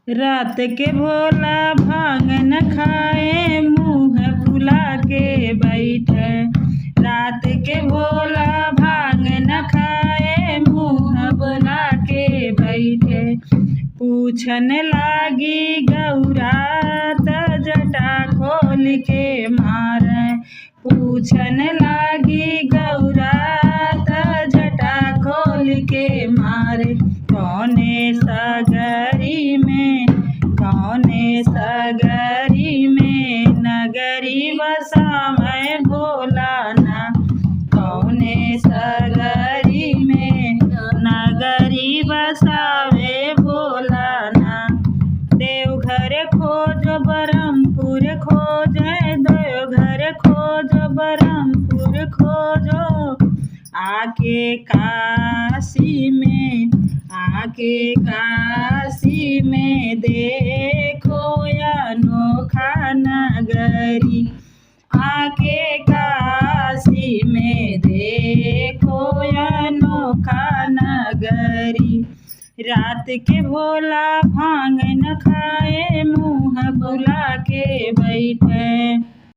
रात के भोला भांग न खाए, मुँह फुला के बैठे। रात के भोला भांग न खाए, मुँह फुला के बैठे। पूछन लागी गौरा त जटा खोल के मारे। पूछन लागी गौरा त जटा खोल के मारे। कौने सगरी में, कौने सगरी में नगरी बसावे भोला ना। कौने सगरी में नगरी बसावे भोला ना। देवघर खोजो बरहमपुर खोजे, देवघर खोजो बरहमपुर खोजो। आके काशी में, आके काशी में देखो अनोखा नगरी। आके काशी में देखो अनोखा नगरी। रात के भोला भांग न खाए,